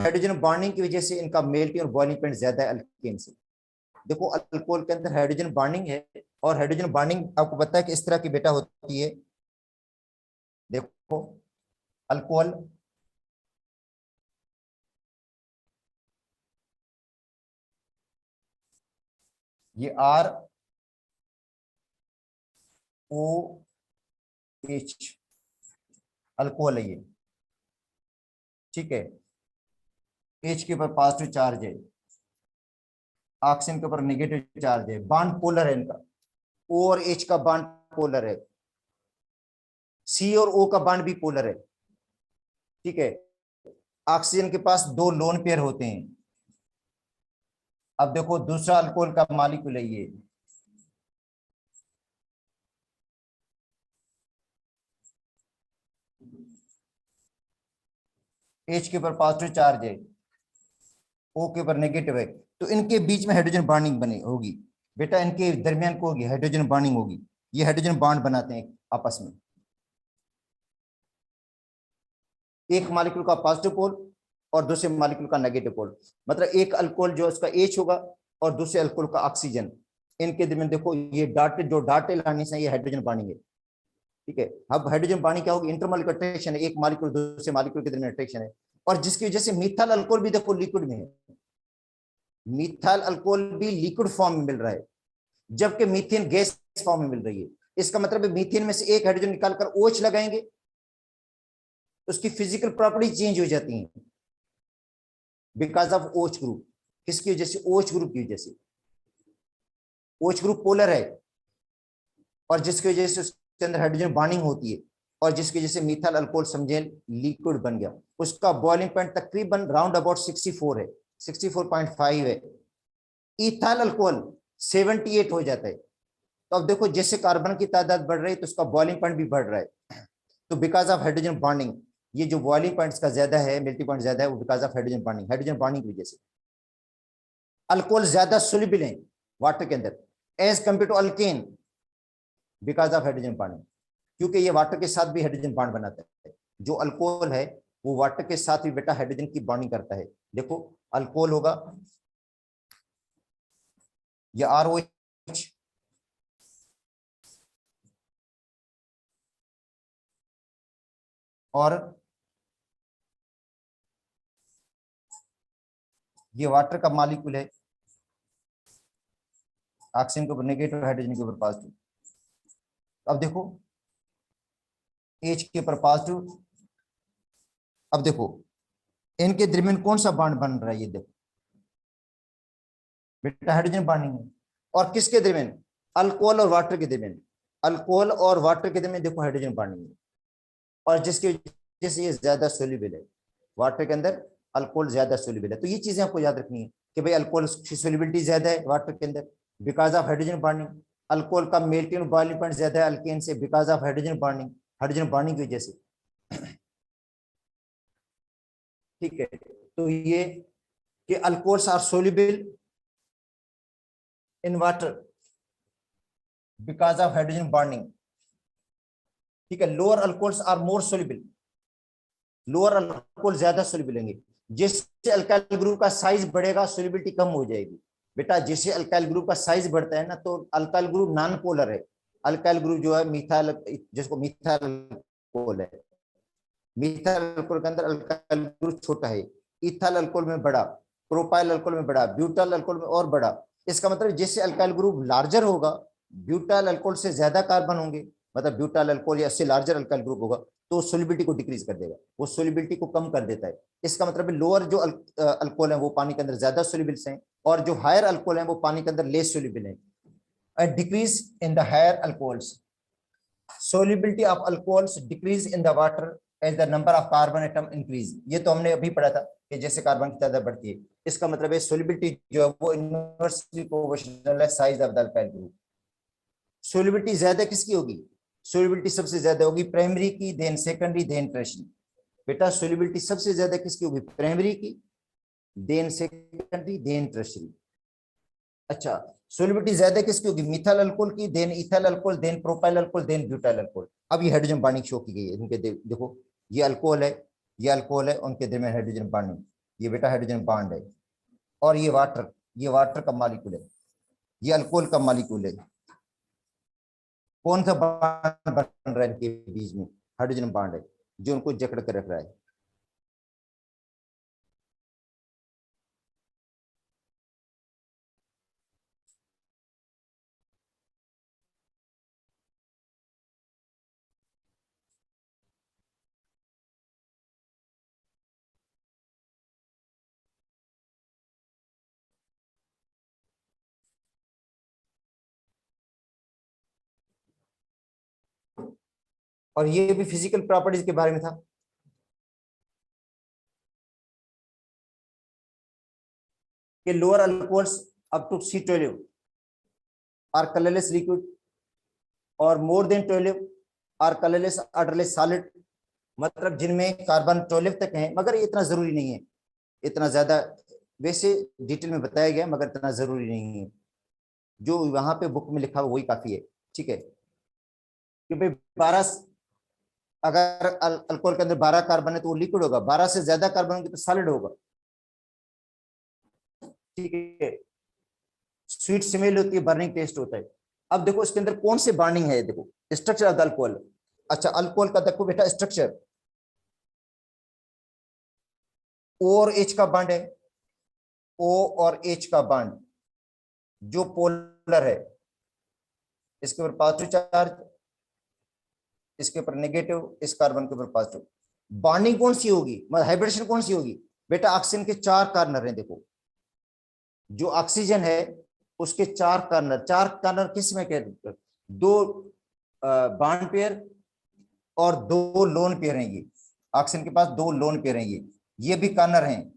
Hydrogen bonding की वजह से इनका मेल्टिंग और बॉइलिंग पॉइंट ज्यादा है अल्केन से। देखो अल्कोहल के अंदर हाइड्रोजन बॉन्डिंग है, और हाइड्रोजन बॉन्डिंग आपको पता है कि इस तरह की बेटा होती है। देखो अल्कोहल ये ROH अल्कोहल है ये, ठीक है। H के ऊपर पॉजिटिव चार्ज है, ऑक्सीजन के ऊपर नेगेटिव चार्ज है, बॉन्ड पोलर है इनका। O और H का बॉन्ड पोलर है, C और O का बॉन्ड भी पोलर है, ठीक है। ऑक्सीजन के पास 2 लोन पेयर होते हैं। अब देखो दूसरा अल्कोहल का मॉलिक्यूल है ये, H के ऊपर पॉजिटिव चार्ज है, O के ऊपर नेगेटिव है, तो इनके बीच में हाइड्रोजन बॉन्डिंग बनी होगी बेटा, इनके दरमियान को होगी हाइड्रोजन बॉन्डिंग होगी। ये हाइड्रोजन बॉन्ड बनाते हैं आपस में, एक मॉलिक्यूल का पॉजिटिव पोल और दूसरे मॉलिक्यूल का नेगेटिव पोल। मतलब एक अल्कोहल जो उसका H होगा और दूसरे अल्कोहल का ऑक्सीजन, इनके दरमियान देखो ये डॉटेड जो डॉटेड लाइन से ये हाइड्रोजन बॉन्डिंग है, ठीक है। अब हाइड्रोजन बॉन्डिंग क्या होगी, इंटरमॉलिक्यूलर अट्रैक्शन है, एक मॉलिक्यूल दूसरे मॉलिक्यूल के दरमियान अट्रैक्शन है, और जिसकी वजह से मिथाइल अल्कोहल भी देखो लिक्विड में है, मिथाइल अल्कोहल भी लिक्विड फॉर्म में मिल रहा है, जबकि मीथेन गैस फॉर्म में मिल रही है। इसका मतलब है मीथेन में से एक हाइड्रोजन निकालकर OH लगाएंगे, उसकी फिजिकल प्रॉपर्टी चेंज हो जाती है बिकॉज ऑफ OH ग्रुप। किसकी वजह से, OH ग्रुप की वजह से। OH ग्रुप पोलर है, और जिसकी वजह से उसके अंदर हाइड्रोजन बॉन्डिंग होती है, और जिसकी वजह से मिथाइल अल्कोहल समझे लिक्विड बन गया। उसका बॉइलिंग पॉइंट तकरीबन राउंड अबाउट 64 है, 64.5 है। इथाइल अल्कोहल 78 हो जाता है। तो अब देखो जैसे कार्बन की तादाद बढ़ रही है तो उसका बॉइलिंग पॉइंट भी बढ़ रहा है। तो बिकॉज ऑफ हाइड्रोजन बॉन्डिंग, ये जो बॉइलिंग पॉइंट का ज्यादा है, मेल्टिंग पॉइंट ज्यादा है, वो बिकॉज ऑफ हाइड्रोजन बॉन्डिंग की वजह से। अल्कोहल ज्यादा सोल्यूबल है वाटर के अंदर as compare to alkane, because of hydrogen bonding, क्योंकि ये वाटर के साथ भी हाइड्रोजन बॉन्ड बनाता है। जो अल्कोहल है वो वाटर के साथ भी बेटा हाइड्रोजन की बॉन्डिंग करता है। देखो अल्कोहल होगा ये ROH, और ये वाटर का मॉलिक्यूल है, ऑक्सीजन के ऊपर नेगेटिव, हाइड्रोजन के ऊपर पॉजिटिव। अब देखो H के ऊपर पॉजिटिव। अब देखो इनके दरमियान कौन सा बॉन्ड बन रहा है, ये देखो बेटा हाइड्रोजन बॉन्डिंग है। और किसके दरमियान, अल्कोहल और वाटर के दरमियान। अल्कोहल और वाटर के दरमियान देखो हाइड्रोजन बॉन्डिंग है, और जिसकी वजह से ये ज्यादा सोल्यूबल है वाटर के अंदर, अल्कोहल ज्यादा सोल्यूबल है। तो ये चीजें आपको याद रखनी है कि भाई अल्कोहल की सोल्यूबिलिटी ज्यादा है वाटर के अंदर because of hydrogen bonding. Alcohol का मेल्टिंग बॉइलिंग पॉइंट ज्यादा है अल्केन से because of hydrogen bonding, hydrogen bonding की वजह से, ठीक है। तो ये कि alcohols are soluble in water because of hydrogen bonding, ठीक है। Lower alcohols are more soluble, lower alcohol ज्यादा सोल्यूबल होंगे। जिससे अल्काइल ग्रुप का साइज बढ़ेगा सोल्यूबिलिटी कम हो जाएगी बेटा। जैसे अल्काइल ग्रुप का साइज बढ़ता है ना, तो अल्काइल ग्रुप नॉन पोलर है, अल्काइल ग्रुप जो है मिथाइल, जिसको मिथाइल अल्कोहल है, मिथाइल अल्कोहल के अंदर अल्काइल ग्रुप छोटा है, इथाइल अल्कोहल में बड़ा, प्रोपाइल अल्कोहल में बड़ा, ब्यूटाइल अल्कोहल में और बड़ा। इसका मतलब जैसे अल्काइल ग्रुप लार्जर होगा, ब्यूटाइल अल्कोहल से ज्यादा कार्बन होंगे, मतलब ब्यूटाइल अल्कोहल या इससे लार्जर अल्काइल ग्रुप होगा, तो सोल्यूबिलिटी को डिक्रीज कर देगा, वो सोल्यूबिलिटी को कम कर देता है। इसका मतलब लोअर जो अल्कोहल है वो पानी के अंदर ज्यादा सोल्यूबल्स हैं, और जो हायर अल्कोहल है वो पानी के अंदर लेस सोल्यूबल है। A decrease in the higher alcohols, solubility of alcohols decrease in the water as the number of carbon atom increase। ये तो हमने अभी पढ़ा था कि जैसे कार्बन की तादाद बढ़ती है, इसका मतलब है सोल्यूबिलिटी जो है वो इनवर्सली प्रोपोर्शनल है size of the alkyl group. Solubility ज्यादा किसकी होगी, सोल्यूबिलिटी सबसे ज्यादा होगी प्राइमरी की, देन सेकेंडरी, देन टर्शियरी। बेटा सोल्यूबिलिटी सबसे ज्यादा किसकी होगी, प्राइमरी की, देन सेकेंडरी, देन टर्शियरी। अच्छा सोल्यूबिलिटी ज्यादा किसकी होगी, मिथाइल अल्कोहल की, then ethyl alcohol, then propyl alcohol, then butyl alcohol. अब ये हाइड्रोजन बॉन्डिंग शो की गई है इनके, देखो ये अल्कोहल है, ये अल्कोहल है, उनके दरमियान हाइड्रोजन बॉन्डिंग। ये बेटा हाइड्रोजन बॉन्ड है। और ये वाटर का मॉलिक्यूल है, ये अल्कोहल का मॉलिक्यूल है। कौन सा बॉन्ड बन रहा है इनके बीच में? हाइड्रोजन बॉन्ड है जो उनको जकड़ कर रख रहा है। और ये भी फिजिकल प्रॉपर्टीज के बारे में था। कि lower alcohols up to C12 are colourless liquid और more than 12 are colourless odourless solid. मतलब जिनमें कार्बन 12 तक है, मगर ये इतना जरूरी नहीं है, इतना ज्यादा वैसे डिटेल में बताया गया मगर इतना जरूरी नहीं है। जो वहां पे बुक में लिखा हुआ वही काफी है। ठीक है कि भाई 12, अगर अल्कोहल के अंदर 12 कार्बन है तो वो लिक्विड होगा, 12 से ज्यादा कार्बन होंगे तो सॉलिड होगा। ठीक है, स्वीट स्मेल होती है, बर्निंग टेस्ट होता है। अब देखो इसके अंदर कौन से बॉन्डिंग है, देखो स्ट्रक्चर ऑफ द अल्कोहल। अच्छा, अल्कोहल का देखो बेटा स्ट्रक्चर, O और H का बॉन्ड है। O और H का बॉन्ड जो पोलर है, इसके ऊपर पॉजिटिव चार्ज, इसके ऊपर नेगेटिव, इस कार्बन के ऊपर पॉजिटिव। बॉन्डिंग कौन सी होगी, मतलब हाइब्रिडेशन कौन सी होगी? बेटा ऑक्सीजन के 4 कार्नर हैं। देखो जो ऑक्सीजन है उसके 4 कार्नर, 4 कार्नर किस में कहते हैं? 2 बॉन्ड पेयर और 2 लोन पेयर हैं। ये ऑक्सीजन के पास 2 लोन पेयर हैं, ये भी कार्नर हैं।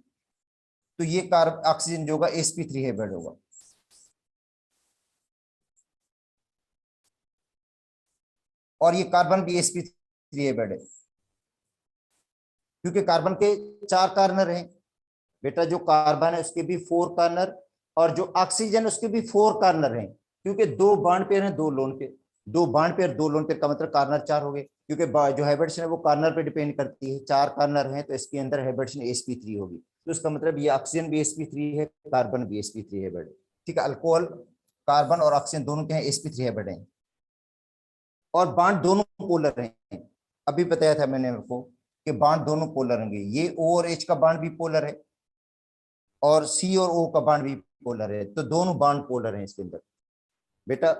तो ये ऑक्सीजन जो होगा sp3 है बेड होगा। और ये कार्बन भी sp3 है बेड है, क्योंकि कार्बन के 4 कार्नर हैं। बेटा जो कार्बन है उसके भी 4 कार्नर, और जो ऑक्सीजन उसके भी 4 कार्नर हैं, क्योंकि 2 बॉन्ड पेयर हैं 2 lone pair. 2 bond pair 2 lone pair का मतलब कार्नर 4 हो गए, क्योंकि जो हाइब्रिडेशन है वो कार्नर पे डिपेंड करती है। 4 कार्नर हैं तो इसके अंदर हाइब्रिडेशन sp3 होगी। तो इसका मतलब ये ऑक्सीजन भी sp3 है, कार्बन भी sp3 है बेड। ठीक है, अल्कोहल कार्बन और ऑक्सीजन दोनों के हैं sp3 है बेड है। और बॉन्ड दोनों पोलर हैं। अभी बताया था मैंने आपको कि बॉन्ड दोनों पोलर होंगे। ये O और H का बॉन्ड भी पोलर है और C और O का बॉन्ड भी पोलर है, तो दोनों बॉन्ड पोलर हैं इसके अंदर। बेटा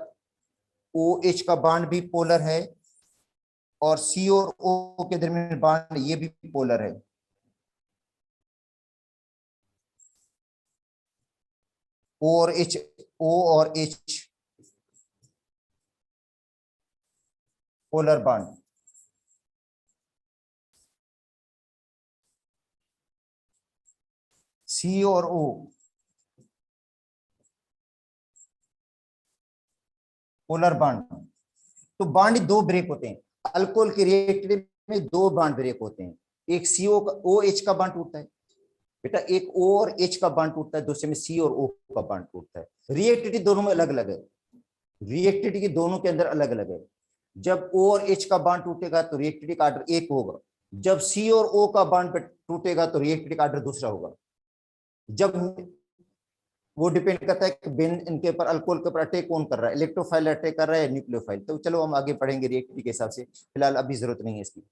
OH का बॉन्ड भी पोलर है और C और O के दरमियान बॉन्ड ये भी पोलर है। O और H पोलर बॉन्ड। C और O पोलर बॉन्ड। तो बॉन्ड 2 ब्रेक होते हैं अल्कोहल के रिएक्टिव में, 2 बॉन्ड ब्रेक होते हैं। एक CO का OH का बॉन्ड टूटता है बेटा, एक O और H का बॉन्ड टूटता है, दूसरे में C और O का बॉन्ड टूटता है। रिएक्टिविटी दोनों में अलग अलग है, रिएक्टिविटी की दोनों के अंदर अलग अलग है। जब O और H का बॉन्ड टूटेगा तो रिएक्टिविटी का आर्डर 1 होगा, जब C और O का बॉन्ड टूटेगा तो रिएक्टिविटी का आर्डर दूसरा होगा। जब वो डिपेंड करता है कि बेन इनके ऊपर अल्कोहल के ऊपर अटैक कौन कर रहा है, इलेक्ट्रोफाइल अटैक कर रहा है या न्यूक्लियोफाइल। तो चलो हम आगे पढ़ेंगे रिएक्टिविटी के हिसाब से, फिलहाल अभी जरूरत नहीं है इसकी।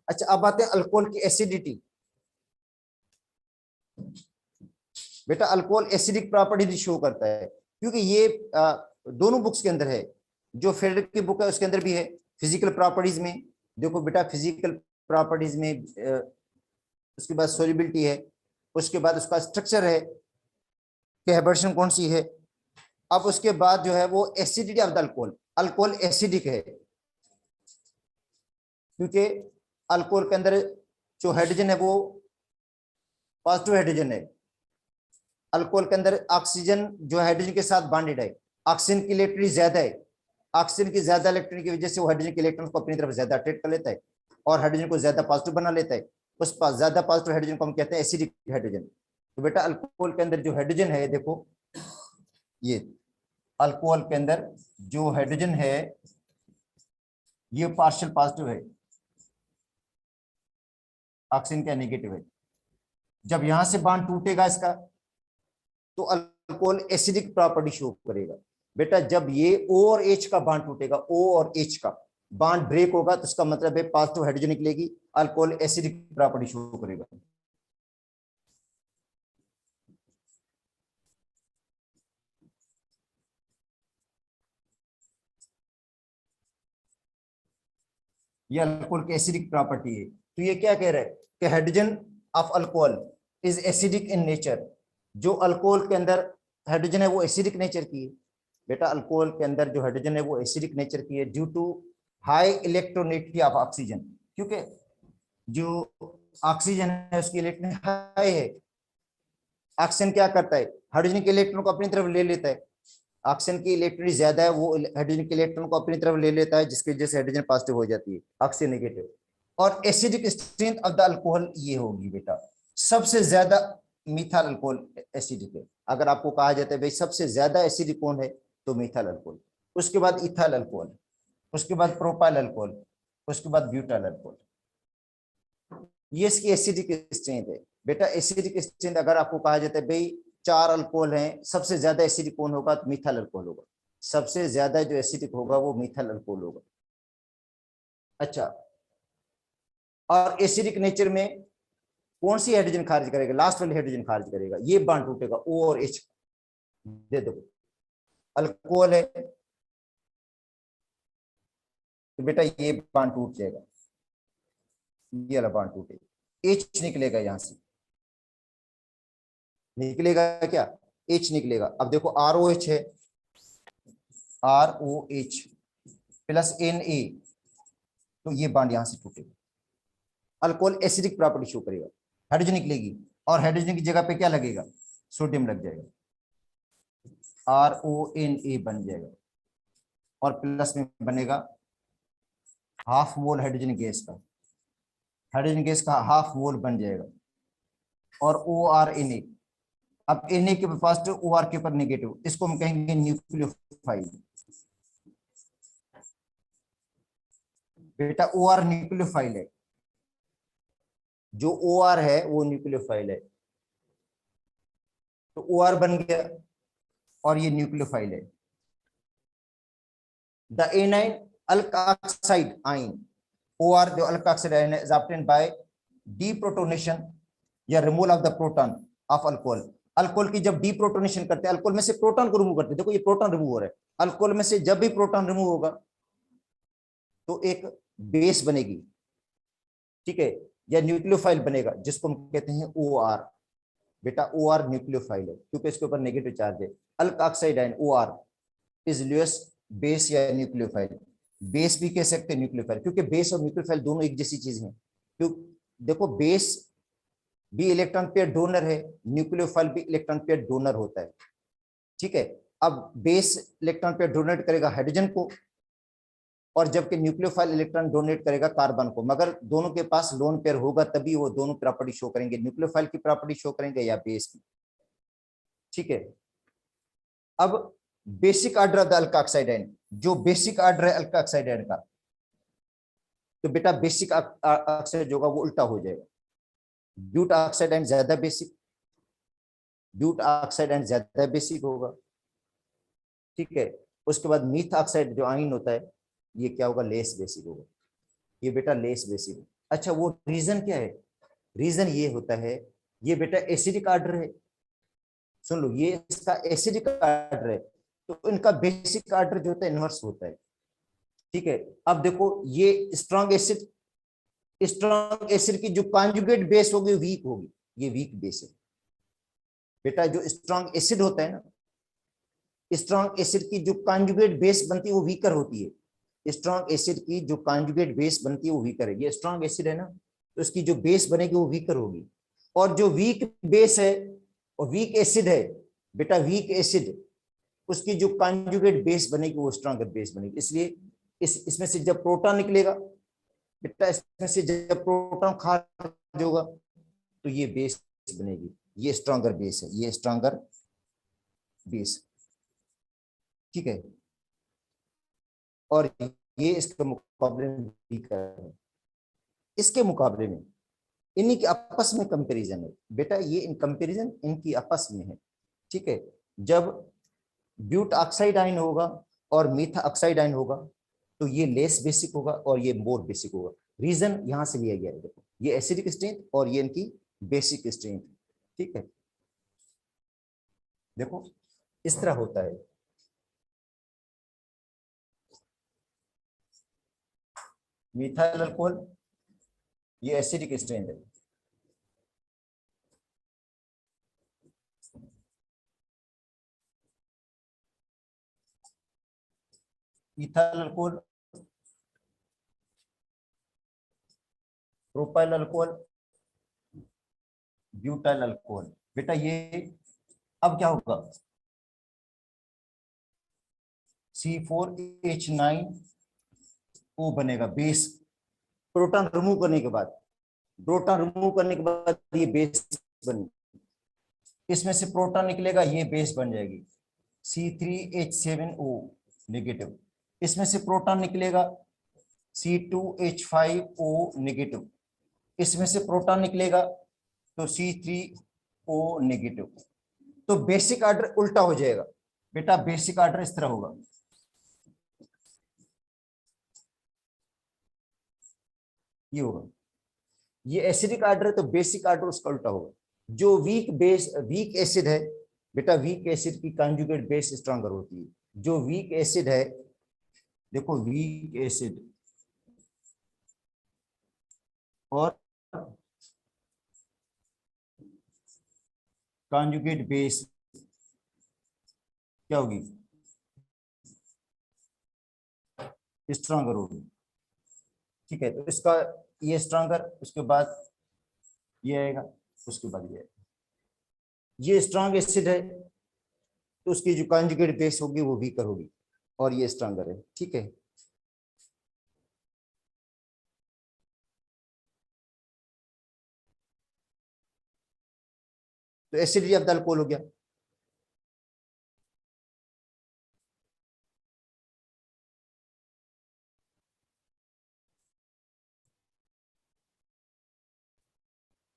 अच्छा, अब आते हैं अल्कोहल की एसिडिटी। बेटा अल्कोहल एसिडिक प्रॉपर्टी शो करता है, क्योंकि ये दोनों बुक्स के अंदर है। जो फेडरिक की बुक है उसके अंदर भी है फिजिकल प्रॉपर्टीज में। देखो बेटा फिजिकल प्रॉपर्टीज में उसके बाद सोल्युबिलिटी है, उसके बाद उसका स्ट्रक्चर है कि हाइब्रिडेशन कौन सी है। अब उसके बाद जो है वो acidity of the alcohol, alcohol acidic है क्योंकि अल्कोहल के अंदर जो हाइड्रोजन है वो पॉजिटिव हाइड्रोजन है। अल्कोहल के अंदर ऑक्सीजन जो हाइड्रोजन के साथ बॉन्डेड है, ऑक्सीजन की इलेक्ट्रॉन ज्यादा है। ऑक्सीजन की ज्यादा इलेक्ट्रॉन की वजह से वो हाइड्रोजन के इलेक्ट्रॉन को अपनी तरफ ज्यादा अट्रैक्ट कर लेता है और हाइड्रोजन को ज्यादा पॉजिटिव बना लेता है। उस पास ज्यादा पॉजिटिव हाइड्रोजन को हम कहते हैं एसिडिक हाइड्रोजन। तो बेटा अल्कोहल के अंदर जो हाइड्रोजन है, देखो ये अल्कोहल के अंदर जो हाइड्रोजन है ये पार्शियल पॉजिटिव है, ऑक्सीजन का नेगेटिव है। जब यहां से बांड टूटेगा इसका तो अल्कोहल एसिडिक प्रॉपर्टी शो करेगा। बेटा जब ये O और H का बांड टूटेगा, O और H का बांड ब्रेक होगा तो इसका मतलब है पॉजिटिव हाइड्रोजन निकलेगी, अल्कोहल एसिडिक प्रॉपर्टी शो करेगा। ये अल्कोहल की एसिडिक प्रॉपर्टी है। तो ये क्या कह रहा है कि hydrogen of alcohol is acidic in nature. जो अल्कोहल के अंदर हाइड्रोजन है वो एसिडिक नेचर की है। बेटा अल्कोहल के अंदर जो हाइड्रोजन है वो एसिडिक नेचर की है due to high electronegativity of oxygen, क्योंकि जो ऑक्सीजन है उसकी इलेक्ट्रॉन हाई है। ऑक्सीजन क्या करता है, हाइड्रोजन के इलेक्ट्रॉन को अपनी तरफ ले लेता है। ऑक्सीजन की इलेक्ट्रॉन ज्यादा है, वो हाइड्रोजन के इलेक्ट्रॉन को अपनी तरफ ले लेता है, जिसकी वजह से हाइड्रोजन पॉजिटिव हो जाती है, ऑक्सीजन नेगेटिव। और acidic strength of the alcohol ये होगी बेटा, सबसे ज्यादा मिथाइल अल्कोहल एसिडिक है। अगर आपको कहा जाता है भाई सबसे ज्यादा एसिडिक कौन है, तो मिथाइल अल्कोहल, उसके बाद इथाइल अल्कोहल, उसके बाद प्रोपाइल अल्कोहल, उसके बाद ब्यूटाइल अल्कोहल। ये इसकी एसिडिक स्ट्रेंथ है। बेटा एसिडिक स्ट्रेंथ अगर आपको कहा जाता है भाई 4 अल्कोहल हैं, सबसे ज्यादा एसिडिक कौन होगा, तो मिथाइल अल्कोहल होगा। सबसे ज्यादा जो एसिडिक होगा वो मिथाइल अल्कोहल होगा। अच्छा, और एसिडिक नेचर में कौन सी हाइड्रोजन खारिज करेगा, लास्ट वाली हाइड्रोजन खारिज करेगा, ये बांड टूटेगा O और H। दे दो अल्कोहल है तो बेटा ये बांड टूट जाएगा, ये वाला बांड टूटेगा, H निकलेगा, यहां से निकलेगा क्या, H निकलेगा। अब देखो ROH है, ROH प्लस Na, तो ये बांड यहां से टूटेगा, अल्कोहल एसिडिक प्रॉपर्टी शो करेगा, हाइड्रोजन निकलेगी और हाइड्रोजन की जगह पे क्या लगेगा, सोडियम लग जाएगा, RONA बन जाएगा और प्लस में बनेगा हाफ मोल हाइड्रोजन गैस का, हाइड्रोजन गैस का हाफ मोल बन जाएगा और ORNA। अब Na के पास तो OR के ऊपर नेगेटिव, इसको हम कहेंगे न्यूक्लियोफाइल। बेटा OR न्यूक्लियोफाइल है, जो OR है वो न्यूक्लियोफाइल है, तो OR बन गया और ये न्यूक्लियोफाइल है। द एनाइन अल्काक्साइड आइन, OR जो अल्काक्साइड आइन है, इज ऑब्टेन्ड बाय डीप्रोटोनेशन या removal of the proton of alcohol. Alcohol की जब डीप्रोटोनेशन करते हैं, अल्कोहल में से प्रोटॉन को रिमूव करते हैं, देखो ये प्रोटॉन रिमूव हो रहा है, अल्कोहल में से जब भी प्रोटॉन रिमूव होगा तो एक बेस बनेगी, ठीक है, या न्यूक्लियोफाइल बनेगा, जिसको हम कहते हैं OR। बेटा OR न्यूक्लियोफाइल है क्योंकि इसके ऊपर नेगेटिव चार्ज है। Alkoxide ion OR is Lewis base या न्यूक्लियोफाइल, बेस भी कह सकते हैं न्यूक्लियोफाइल, क्योंकि बेस और न्यूक्लियोफाइल दोनों एक जैसी चीज हैं। क्यों, देखो बेस भी इलेक्ट्रॉन पेयर डोनर है, न्यूक्लियोफाइल भी इलेक्ट्रॉन पेयर डोनर होता है, ठीक है। अब बेस इलेक्ट्रॉन पेयर डोनेट करेगा हाइड्रोजन को, और जबकि न्यूक्लियोफाइल इलेक्ट्रॉन डोनेट करेगा कार्बन को, मगर दोनों के पास लोन पेयर होगा तभी वो दोनों प्रॉपर्टी शो करेंगे, न्यूक्लियोफाइल की प्रॉपर्टी शो करेंगे या बेस की, ठीक है। अब basic order of the alkoxide ion, जो बेसिक ऑर्डर है अल्काक्साइड आयन का, तो बेटा बेसिक ऑक्साइड जो होगा वो उल्टा हो जाएगा, ब्यूट ऑक्साइड आयन ज्यादा बेसिक, ब्यूट ऑक्साइड आयन ज्यादा बेसिक होगा, ठीक है। उसके बाद मीथ ऑक्साइड जो आयन होता है ये क्या होगा, लेस बेसिक होगा, ये बेटा लेस बेसिक। अच्छा, वो रीजन क्या है, रीजन ये होता है, ये बेटा एसिडिक ऑर्डर है, सुन लो, ये इसका एसिडिक ऑर्डर है, तो इनका बेसिक ऑर्डर जो होता है इनवर्स होता है, ठीक है। अब देखो ये स्ट्रॉन्ग एसिड, स्ट्रॉन्ग एसिड की जो कॉन्जुगेट बेस होगी वीक होगी, ये वीक बेस है। बेटा जो स्ट्रॉन्ग एसिड होता है ना, स्ट्रॉन्ग एसिड की जो कॉन्जुगेट बेस बनती है वो वीकर होती है, स्ट्रॉन्ग एसिड की जो कॉन्जुगेट बेस बनती है वो वीकर है। ये स्ट्रॉन्ग एसिड है ना, तो इसकी जो बेस बनेगी वो वीकर होगी, और जो वीक बेस है और वीक एसिड है, बेटा वीक एसिड उसकी जो कॉन्जुगेट बेस बनेगी वो स्ट्रॉन्ग बेस बनेगी। इसलिए इसमें से जब प्रोटॉन निकलेगा, बेटा इसमें से जब प्रोटॉन खारिज होगा तो ये बेस बनेगी, ये स्ट्रॉन्गर बेस है, ये स्ट्रॉन्गर बेस, ठीक है। और ये इसके मुकाबले में वीकर है। इसके मुकाबले में इन्हीं के आपस में कंपैरिजन है बेटा, ये इन कंपैरिजन इनकी आपस में है, ठीक है। जब ब्यूट ऑक्साइड आयन होगा और मीथा ऑक्साइड आयन होगा तो ये लेस बेसिक होगा और ये मोर बेसिक होगा। रीजन यहां से लिया गया है, देखो ये एसिडिक स्ट्रेंथ और ये इनकी बेसिक स्ट्रेंथ, ठीक है। देखो इस तरह होता है। मिथाइल अल्कोहल ये एसिडिक स्ट्रेंथ है, ethyl alcohol, propyl alcohol, butyl alcohol. बेटा ये अब क्या होगा, C4H9O बनेगा बेस, प्रोटॉन रिमूव करने के बाद, प्रोटॉन रिमूव करने के बाद ये बेस बन, इसमें से प्रोटॉन निकलेगा, ये बेस बन जाएगी C3H7O नेगेटिव, इसमें से प्रोटॉन निकलेगा C2H5O नेगेटिव, इसमें से प्रोटॉन निकलेगा तो C3O नेगेटिव। तो बेसिक ऑर्डर उल्टा हो जाएगा बेटा, बेसिक ऑर्डर इस तरह होगा, ये होगा, ये एसिडिक ऑर्डर है तो बेसिक ऑर्डर उसका उल्टा होगा। जो वीक एसिड है बेटा, वीक एसिड की कंजुगेट बेस स्ट्रॉन्गर होती है। जो वीक एसिड है, देखो वीक एसिड और कंजुगेट बेस क्या होगी, स्ट्रॉन्गर होगी, ठीक है। तो इसका ये स्ट्रॉन्गर, उसके बाद ये आएगा, उसके बाद ये आएगा। ये स्ट्रॉन्ग एसिड है तो उसकी जो कंजुगेट बेस होगी वो वीकर होगी, और ये स्ट्रॉन्गर है, ठीक है। तो एसिडिटी ऑफ द अल्कोहल हो गया।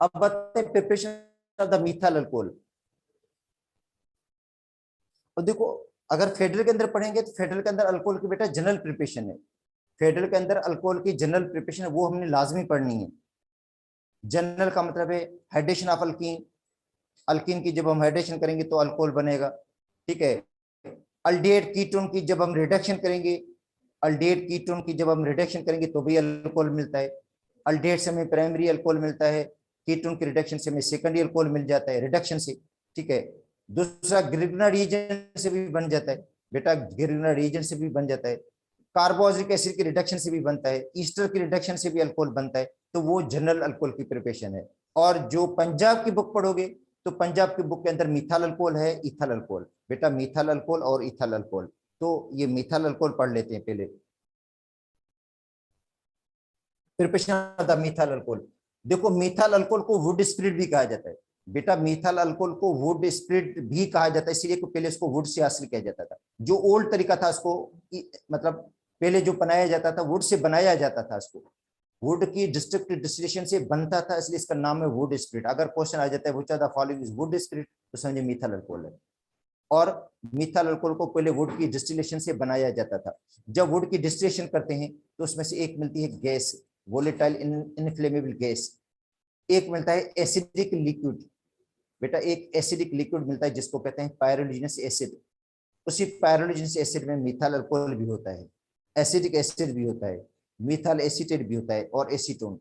अब बताते हैं preparation of the methyl alcohol. और देखो अगर फेडरल के अंदर पढ़ेंगे तो फेडरल के अंदर अल्कोहल की बेटा जनरल प्रिपरेशन है, फेडरल के अंदर अल्कोहल की जनरल प्रिपरेशन है, वो हमने लाजमी पढ़नी है। जनरल का मतलब है हाइड्रेशन ऑफ अल्कीन, अल्कीन की जब हम हाइड्रेशन करेंगे तो अल्कोहल बनेगा, ठीक है। अल्डिहाइड कीटोन की जब हम रिडक्शन करेंगे, अल्डिहाइड कीटोन की जब हम रिडक्शन करेंगे तो भी अल्कोहल मिलता है। अल्डिहाइड से हमें प्राइमरी अल्कोहल मिलता है, कीटोन की रिडक्शन से हमें सेकेंडरी अल्कोहल मिल जाता है रिडक्शन से, ठीक है। दूसरा ग्रिग्नर रीजन से भी बन जाता है बेटा, ग्रिग्नर रीजन से भी बन जाता है। कार्बोक्सिलिक एसिड की रिडक्शन से भी बनता है, ईस्टर की रिडक्शन से भी अल्कोहल बनता है। तो वो जनरल अल्कोहल की प्रिपरेशन है। और जो पंजाब की बुक पढ़ोगे तो पंजाब की बुक के अंदर मिथाइल अल्कोहल है, इथाइल अल्कोहल, बेटा मिथाइल अल्कोहल और इथाइल अल्कोहल। तो ये मिथाइल अल्कोहल पढ़ लेते हैं पहले, preparation of the methyl alcohol. देखो मिथाइल अल्कोहल को वुड स्पिरिट भी कहा जाता है बेटा, मिथाइल अल्कोहल को वुड स्पिरिट भी कहा जाता है, इसलिए पहले इसको वुड से हासिल किया जाता था। जो ओल्ड तरीका था इसको, मतलब पहले जो बनाया जाता था वुड से बनाया जाता था, इसको वुड की डिस्ट्रिक्ट डिस्टिलेशन से बनता था, इसलिए इसका नाम है वुड स्पिरिट। अगर क्वेश्चन आ जाता है which are the following is wood spirit, तो समझे मिथाइल अल्कोहल है। और मिथाइल अल्कोहल को पहले वुड की डिस्टिलेशन से बनाया जाता था। जब वुड की डिस्टिलेशन करते हैं तो उसमें से एक मिलती है गैस, वोलेटाइल इनफ्लेमेबल गैस, एक मिलता है एसिडिक लिक्विड बेटा, एक एसिडिक लिक्विड मिलता है जिसको कहते हैं पायरोलिजिनस एसिड। उसी पायरोलिजिनस एसिड में मिथाइल अल्कोहल भी होता है, एसिडिक एसिड भी होता है, मिथाइल एसीटेट भी होता है और एसीटोन।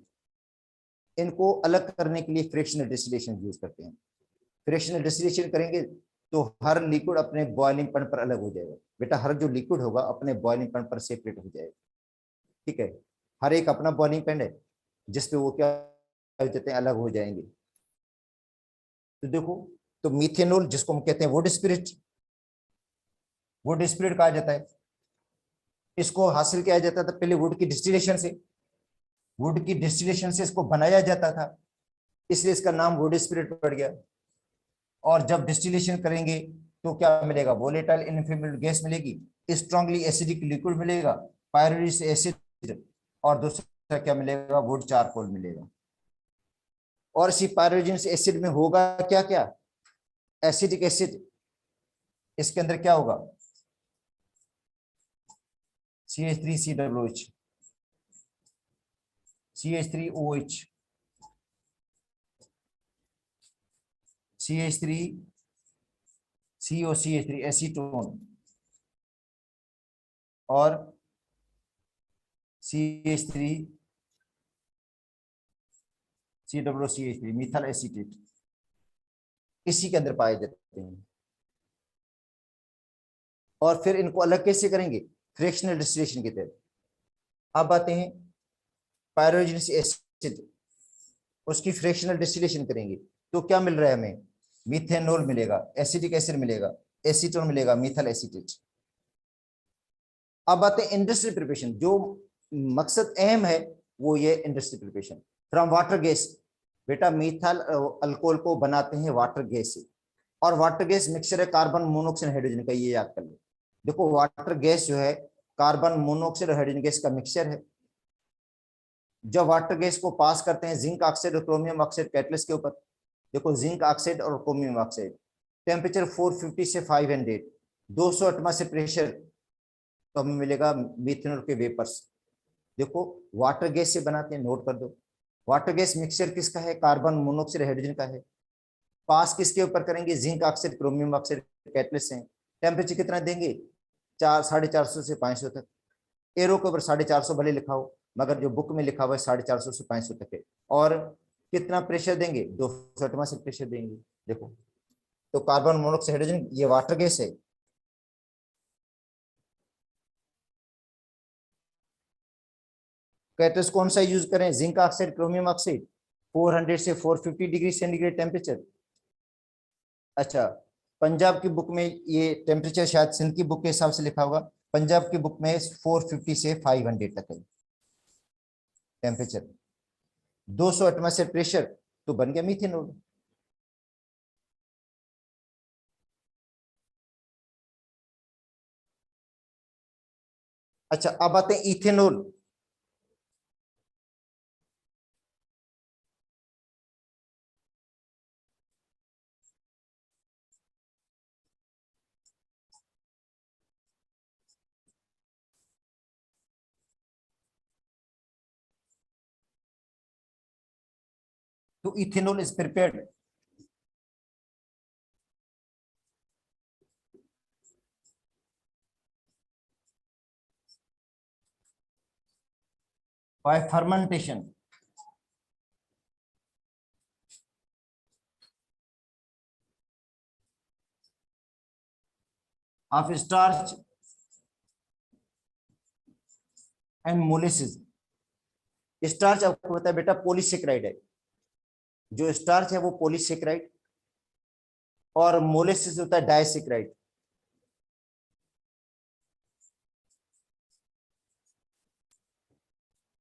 इनको अलग करने के लिए फ्रैक्शनल डिस्टिलेशन यूज करते हैं। फ्रैक्शनल डिस्टिलेशन करेंगे तो हर लिक्विड अपने बॉइलिंग पॉइंट पर अलग हो जाएगा बेटा, हर जो लिक्विड होगा अपने बॉइलिंग पॉइंट पर सेपरेट हो जाएगा, ठीक है। हर एक अपना बॉइलिंग पॉइंट है जिसपे वो क्या देते हैं, अलग हो जाएंगे। तो देखो, तो मीथेनॉल जिसको हम कहते हैं वुड स्पिरिट, वुड स्पिरिट कहा जाता है। इसको हासिल किया जाता था पहले वुड की डिस्टिलेशन से, वुड की डिस्टिलेशन से इसको बनाया जाता था। इसलिए इसका नाम वुड स्पिरिट पड़ गया। और जब डिस्टिलेशन करेंगे तो क्या मिलेगा, वोलेटाइल इनफ्लेमेबल गैस मिलेगी, स्ट्रांगली एसिडिक लिक्विड मिलेगा, पायरोलिक एसिड, और दूसरा क्या मिलेगा, वुड चारकोल मिलेगा। और इसी पायरोजेनिक एसिड में होगा क्या क्या, एसिडिक एसिड, इसके अंदर क्या होगा, CH3COOH, CH3OH, CH3COCH3 एसीटोन, और CH3COOCH3 मिथाइल एसीटेट, इसी के अंदर पाए जाते हैं। और फिर इनको अलग कैसे करेंगे, फ्रैक्शनल डिस्टिलेशन के तहत। अब आते हैं पायरोजेनिक एसिड, उसकी फ्रैक्शनल डिस्टिलेशन करेंगे तो क्या मिल रहा है हमें, मीथेनॉल मिलेगा, एसिटिक एसिड मिलेगा, एसीटोन मिलेगा, मिथाइल एसीटेट। अब आते हैं इंडस्ट्रियल प्रिपरेशन, जो मकसद अहम है वो ये industrial preparation from water gas. बेटा मिथाइल अल्कोहल को बनाते हैं वाटर गैस से, और वाटर गैस मिक्सचर है कार्बन मोनोऑक्साइड हाइड्रोजन का, ये याद कर लो। देखो वाटर गैस जो है कार्बन मोनोऑक्साइड और हाइड्रोजन गैस का मिक्सचर है। जब वाटर गैस को पास करते हैं जिंक ऑक्साइड और क्रोमियम ऑक्साइड कैटलिस्ट के ऊपर, देखो जिंक ऑक्साइड और क्रोमियम ऑक्साइड, टेम्परेचर 450 से 500, 200 एटमॉस्फेयर प्रेशर, तो हमें मिलेगा मीथेनॉल के वेपर्स। देखो वाटर गैस से बनाते हैं, नोट कर दो। वाटर गैस मिक्सचर किसका है, कार्बन मोनोऑक्साइड हाइड्रोजन का है। पास किसके ऊपर करेंगे, zinc oxide chromium oxide catalyst है। टेम्परेचर कितना देंगे, 450 से 500 तक। एरो के ऊपर 450 भले लिखा हो, मगर जो बुक में लिखा हुआ है 450 से 500 तक है। और कितना प्रेशर देंगे, 200 एटमॉस्फेयर प्रेशर देंगे। देखो तो कार्बन मोनोऑक्साइड हाइड्रोजन ये वाटर गैस है। कैटलिस्ट कौन सा यूज करें, जिंक ऑक्साइड क्रोमियम ऑक्साइड, 400 से 450 डिग्री सेंटीग्रेड टेम्परेचर। अच्छा, पंजाब की बुक में ये टेम्परेचर शायद सिंध की बुक के हिसाब से लिखा होगा, पंजाब की बुक में 450 से 500 तक है टेम्परेचर, 200 एटमॉस्फेयर प्रेशर, तो बन गया मीथेनॉल। अच्छा अब आते हैं इथेनॉल। तो ethanol is prepared by fermentation of starch and molasses. Starch आपको पता है बेटा पॉलीसेकेराइड है, जो स्टार्च है वो पॉलीसेकेराइड, और मोलिसिस होता है डाइसेकेराइड।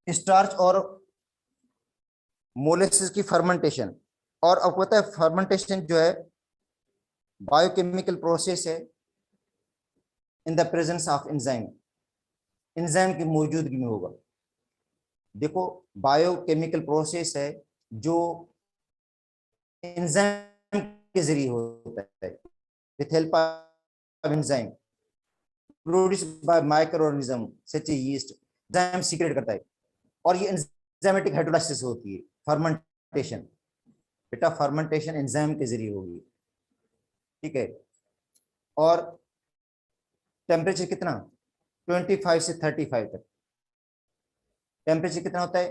स्टार्च और मोलिसिस की फर्मेंटेशन, और आपको पता है फर्मेंटेशन जो है बायोकेमिकल प्रोसेस है in the presence of enzyme, enzyme की मौजूदगी में होगा। देखो बायोकेमिकल प्रोसेस है जो एंजाइम के जरिए होता है, with help of enzyme produce by micro organism such A yeast, enzyme secret करता है। और ये एंजाइमेटिक हाइड्रोलाइसिस होती है, फर्मेंटेशन। बेटा फर्मेंटेशन एंजाइम के जरिए होगी, ठीक है। और टेम्परेचर कितना, 25 से 35 तक। टेम्परेचर कितना होता है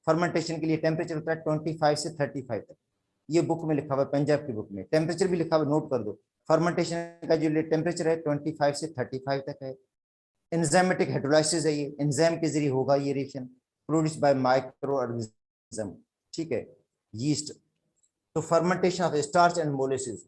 फर्मेंटेशन के लिए, टेम्परेचर होता है 25 से 35 तक। ये बुक में लिखा हुआ है, पंजाब की बुक में टेम्परेचर भी लिखा हुआ, नोट कर दो। फर्मेंटेशन का जो टेम्परेचर है 25 से 35 तक है। एंजाइमेटिक हाइड्रोलाइसिस है, ये एंजाइम के जरिए होगा ये reaction, produce by micro organism, ठीक है, यीस्ट। तो फर्मेंटेशन ऑफ स्टार्च एंड मोलिसिस।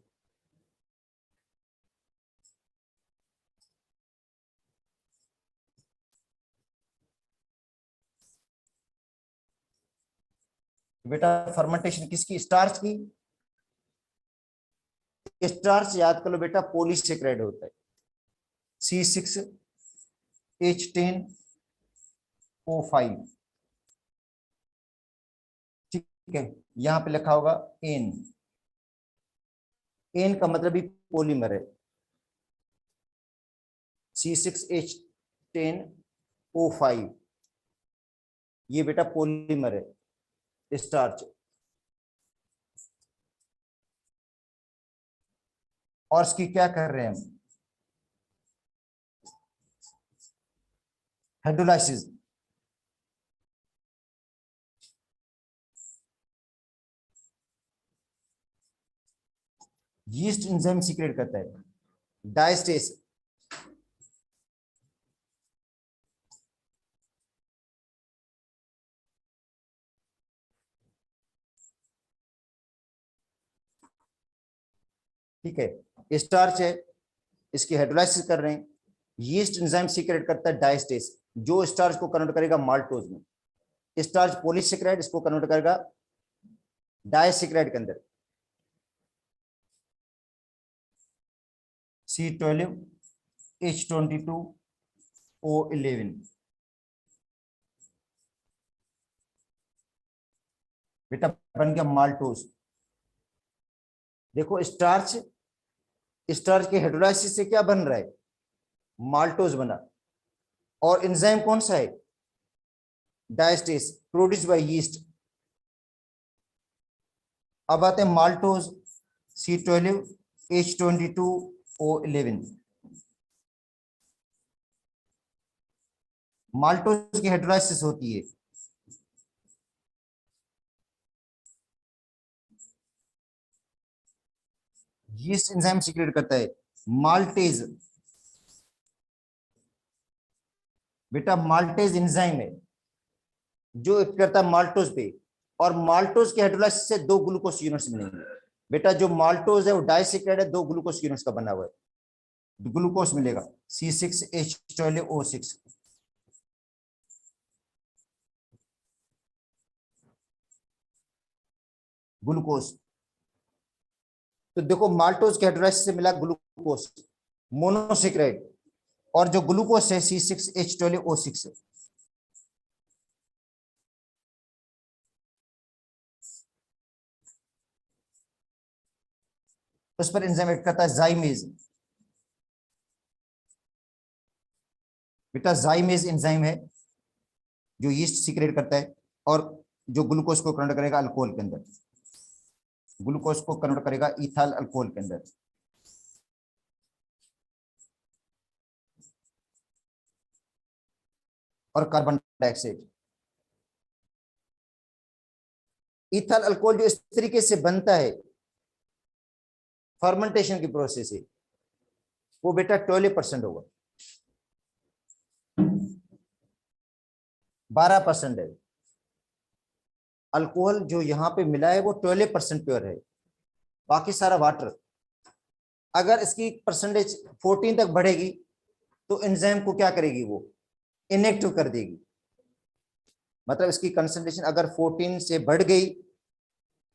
बेटा फर्मेंटेशन किसकी, स्टार्च की। स्टार्च याद कर लो बेटा पॉलीसेकेराइड होता है, C6H10O5, ठीक है। यहां पे लिखा होगा एन, एन का मतलब भी पॉलीमर है, C6H10O5, ये बेटा पॉलीमर है स्टार्च। और इसकी क्या कर रहे हैं हम, हाइड्रोलाइसिस। यीस्ट एंजाइम सीक्रेट करता है डायस्टेस, ठीक है। स्टार्च है, इसकी हाइड्रोलाइसिस कर रहे हैं। यीस्ट एंजाइम सीक्रेट करता है डायस्टेस, जो स्टार्च को कन्वर्ट करेगा माल्टोज में। स्टार्च पॉलीसेकेराइड, इसको कन्वर्ट करेगा डायसेकेराइड के अंदर, C12H22O11, बेटा बन गया माल्टोज। देखो स्टार्च, स्टार्च के हाइड्रोलाइसिस से क्या बन रहा है, माल्टोज बना। और एंजाइम कौन सा है, डायस्टेस, प्रोड्यूस बाय यीस्ट। अब आते हैं माल्टोज, C12H22O11। माल्टोज की हाइड्रोलाइसिस होती है, यीस्ट एंजाइम सीक्रेट करता है माल्टेज। बेटा माल्टेज एंजाइम है जो एक्ट करता है माल्टोज पे, और माल्टोज के हाइड्रोलाइसिस से दो ग्लूकोज यूनिट्स मिलेंगे। बेटा जो माल्टोज है वो डाइसेकेराइड है, दो ग्लूकोज यूनिट्स का बना हुआ है, ग्लूकोज मिलेगा C6H12O6। ग्लूकोज, तो देखो माल्टोज के हाइड्रोलाइसिस से मिला ग्लूकोज मोनोसेकेराइड, और जो ग्लूकोज है C6H12O6। उस पर एंजाइम एक्ट करता है जाइमेज। बेटा जाइमेज एंजाइम है जो यीस्ट सीक्रेट करता है, और जो ग्लूकोज को कन्वर्ट करेगा अल्कोहल के अंदर, ग्लूकोज को कन्वर्ट करेगा इथाइल अल्कोहल के अंदर। और कार्बन डाइऑक्साइड, इथाइल अल्कोहल जो इस तरीके से बनता है फर्मेंटेशन की प्रोसेस से, वो बेटा 12% होगा, 12% है। अल्कोहल जो यहाँ पे मिला है वो 12% प्योर है, बाकी सारा वाटर। अगर इसकी परसेंटेज 14 तक बढ़ेगी तो एंजाइम को क्या करेगी, वो इनएक्टिव कर देगी। मतलब इसकी कंसंट्रेशन अगर 14 से बढ़ गई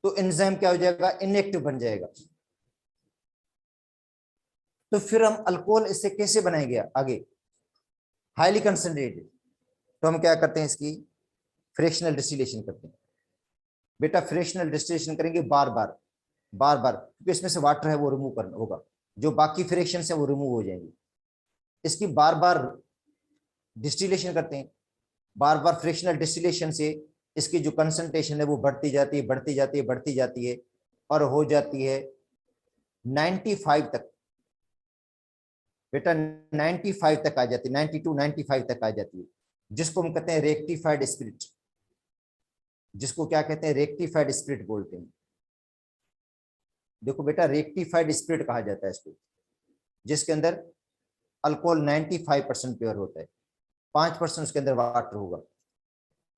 तो एंजाइम क्या हो जाएगा, इनएक्टिव बन जाएगा। तो फिर हम अल्कोहल इससे कैसे बनाएंगे आगे, हाईली कंसंट्रेटेड, तो हम क्या करते हैं, इसकी फ्रैक्शनल डिस्टिलेशन करते हैं। बेटा फ्रैक्शनल डिस्टिलेशन करेंगे बार बार बार बार, क्योंकि इसमें से वाटर है वो रिमूव करना होगा, जो बाकी फ्रैक्शन है वो रिमूव हो जाएंगे। इसकी बार बार डिस्टिलेशन करते हैं, बार बार फ्रैक्शनल डिस्टिलेशन से इसकी जो कंसंट्रेशन है वो बढ़ती जाती है, बढ़ती जाती है, बढ़ती जाती है, और हो जाती है 95 तक। बेटा 95 तक आ जाती है, 92 95 तक आ जाती है, जिसको हम कहते हैं रेक्टिफाइड स्पिरिट, जिसको क्या कहते हैं, रेक्टिफाइड स्पिरिट बोलते हैं। देखो बेटा रेक्टिफाइड स्पिरिट कहा जाता है इसको, जिसके अंदर अल्कोहल 95% प्योर होता है, 5% उसके अंदर वाटर होगा।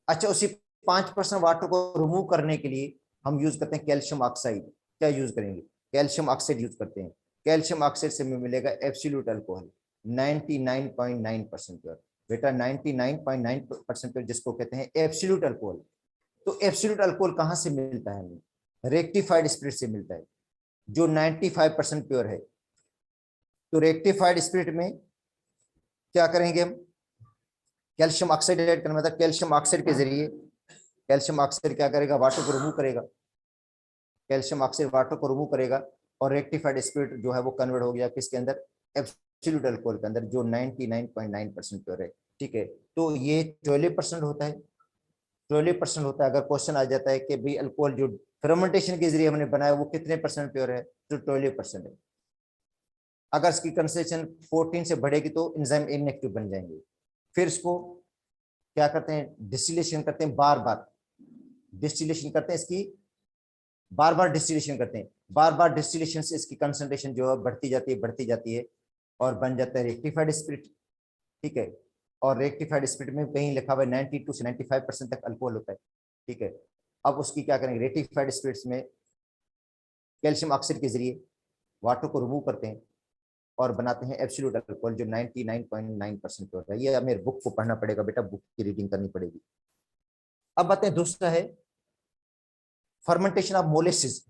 अच्छा, उसी 5% वाटर को रिमूव करने के लिए हम यूज करते हैं कैल्शियम ऑक्साइड। क्या यूज करेंगे, कैल्शियम ऑक्साइड यूज करते हैं। कैल्शियम ऑक्साइड से हमें मिलेगा एब्सोल्यूट अल्कोहल 99.9% प्योर। बेटा 99.9% प्योर, जिसको कहते हैं एब्सोल्यूट अल्कोहल। तो एब्सोल्यूट अल्कोहल कहां से मिलता है हमें? रेक्टिफाइड स्पिरिट से मिलता है जो 95% प्योर है। तो रेक्टिफाइड स्पिरिट में क्या करेंगे हम? कैल्शियम ऑक्साइड ऐड करना, मतलब कैल्शियम ऑक्साइड के जरिए कैल्शियम ऑक्साइड क्या करेगा? वाटर को रिमूव करेगा। कैल्शियम ऑक्साइड वाटर को रिमूव करेगा और रेक्टिफाइड स्पिरिट जो है वो कन्वर्ट हो गया किसके अंदर? एब्सोल्यूट अल्कोहल के अंदर जो 99.9% प्योर है। ठीक है, तो ये 12% होता है। 12% होता है। अगर क्वेश्चन आ जाता है कि भाई अल्कोहल जो फर्मेंटेशन के जरिए हमने बनाया वो कितने परसेंट प्योर है, तो 12% है। अगर इसकी कंसेंट्रेशन 14 से बढ़ेगी तो एंजाइम इनएक्टिव बन जाएंगे। फिर इसको क्या करते हैं? डिस्टिलेशन करते हैं, बार बार डिस्टिलेशन करते हैं इसकी, बार बार डिस्टिलेशन करते हैं। बार बार डिस्टिलेशन से इसकी कंसंट्रेशन जो है बढ़ती जाती है, बढ़ती जाती है और बन जाता है रेक्टिफाइड स्पिरिट। ठीक है, और रेक्टिफाइड स्पिरिट में कहीं लिखा हुआ है 92 से 95% तक अल्कोहल होता है। ठीक है, अब उसकी क्या करेंगे? रेक्टिफाइड स्पिरिट्स में कैल्शियम ऑक्साइड के जरिए वाटर को रिमूव करते हैं और बनाते हैं एब्सोल्यूट अल्कोहल जो 99.9% होता है। ये मेरे बुक को पढ़ना पड़ेगा बेटा, बुक की रीडिंग करनी पड़ेगी। अब बातें दूसरा है फर्मेंटेशन ऑफ मोलेसिस।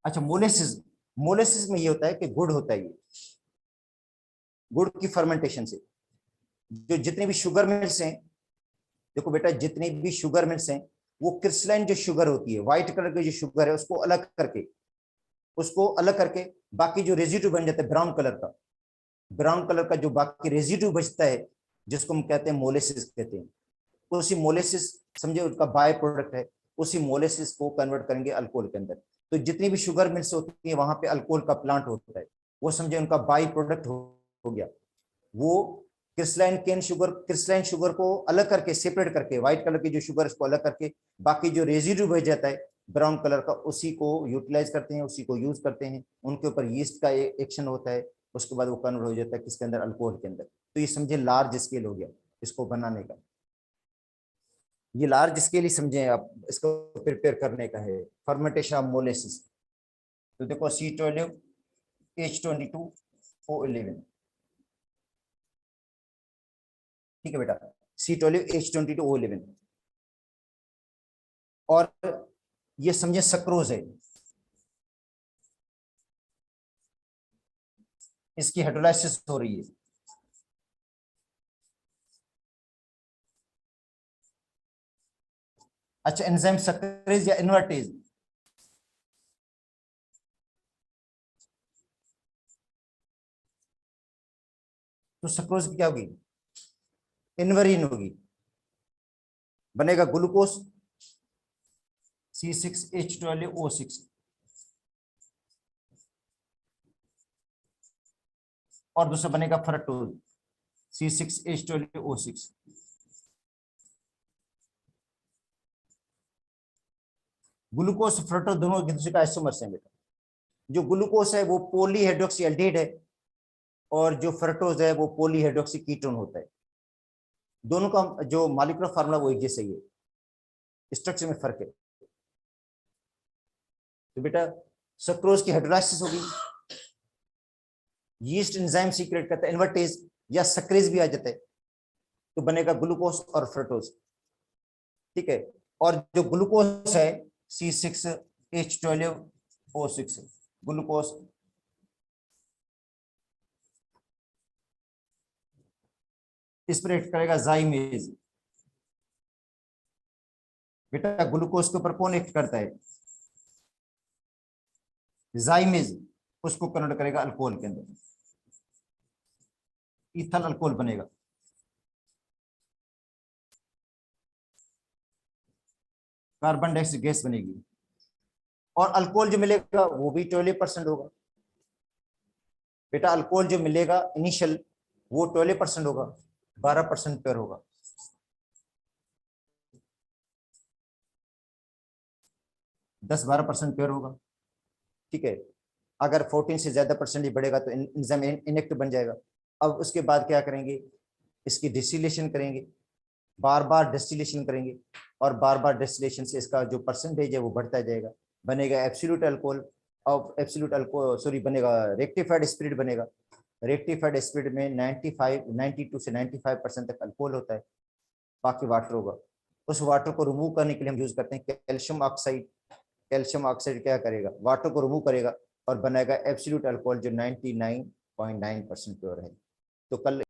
अच्छा, मोलेसिस, मोलेसिस में ये होता है कि गुड़ होता है, ये गुड़ की फर्मेंटेशन से जो जितने भी शुगर मिल्स हैं, देखो बेटा जितने भी शुगर मिल्स हैं वो क्रिस्टलाइन जो शुगर होती है, व्हाइट कलर की जो शुगर है उसको अलग करके बाकी जो रेजिड्यू बन जाता है ब्राउन कलर का, ब्राउन कलर का जो बाकी रेजिड्यू बचता है जिसको हम कहते हैं मोलेसिस कहते हैं, उसी मोलेसिस समझे उसका बाय प्रोडक्ट है, उसी मोलेसिस को कन्वर्ट करेंगे अल्कोहल के अंदर। तो जितनी भी शुगर मिल्स होती है वहां पे अल्कोहल का प्लांट होता है, वो समझे उनका बाई प्रोडक्ट हो गया। वो क्रिस्टलाइन शुगर को अलग करके सेपरेट करके व्हाइट कलर की जो शुगर इसको अलग करके बाकी जो रेजिड्यू बच जाता है ब्राउन कलर का उसी को यूटिलाइज करते हैं, उसी को यूज करते हैं। उनके ऊपर यीस्ट का एक्शन होता है, उसके बाद वो कन्वर्ट हो जाता है किसके अंदर? अल्कोहल के अंदर। तो ये समझे लार्ज स्केल हो गया इसको बनाने का, ये लार्ज स्केल ही समझे आप, इसको प्रिपेयर करने का है फर्मेंटेशन ऑफ मोलेसिस। तो देखो C12H22O11, ठीक है बेटा, C12H22O11 और ये समझे सक्रोज है, इसकी हाइड्रोलाइसिस हो रही है। अच्छा, एंजाइम सक्रेज या इन्वर्टेज, तो सक्रोज की क्या होगी? इनवरीन होगी, बनेगा ग्लूकोज C6H12O6 और दूसरा बनेगा फ्रक्टोज C6H12O6। ग्लूकोज फ्रक्टोज दोनों एक दूसरे का आइसोमर्स हैं बेटा। जो ग्लूकोज है वो पॉलीहाइड्रोक्सी एल्डिहाइड है और जो फ्रक्टोज है वो पॉलीहाइड्रोक्सी कीटोन होता है। दोनों का जो मॉलिक्यूलर फार्मूला वो एक जैसा ही है, स्ट्रक्चर में फर्क है। तो बेटा सक्रोज की हाइड्रोलाइसिस होगी, यीस्ट एंजाइम सीक्रेट करता है इन्वर्टेज या सक्रेज भी आ जाता है, तो बनेगा ग्लूकोज और फ्रक्टोज। ठीक है, और जो ग्लूकोज है C6H12O6 ग्लूकोज, स्प्रेड करेगा जाइमेज। बेटा ग्लूकोज के ऊपर कौन एक्ट करता है? जाइमेज, उसको कन्वर्ट करेगा अल्कोहल के अंदर, इथल अल्कोहल बनेगा। कार्बन डाइऑक्साइड गैस बनेगी और अल्कोहल जो मिलेगा वो भी 12% होगा। बेटा अल्कोहल जो मिलेगा इनिशियल वो 12% होगा, 12% प्योर होगा। 10-12% प्योर होगा। ठीक है, अगर 14 से ज्यादा परसेंट ही बढ़ेगा तो एंजाइम इनएक्टिव बन जाएगा। अब उसके बाद क्या करेंगे? इसकी डिस्टिलेशन करेंगे, बार बार डिस्टिलेशन करेंगे, और बार बार डिस्टिलेशन से इसका जो परसेंटेज है वो बढ़ता जाएगा, बनेगा एब्सोल्यूट अल्कोहल। और एब्सोल्यूट अल्कोहल सॉरी बनेगा रेक्टिफाइड स्पिरिट बनेगा। रेक्टिफाइड स्पिरिट में 92 से 95% तक अल्कोहल होता है, बाकी वाटर होगा। उस वाटर को रिमूव करने के लिए हम यूज करते हैं कैल्शियम ऑक्साइड। कैल्शियम ऑक्साइड क्या करेगा, वाटर को रिमूव करेगा और बनाएगा एब्सोल्यूट अल्कोहल जो 99.9% प्योर है। तो कल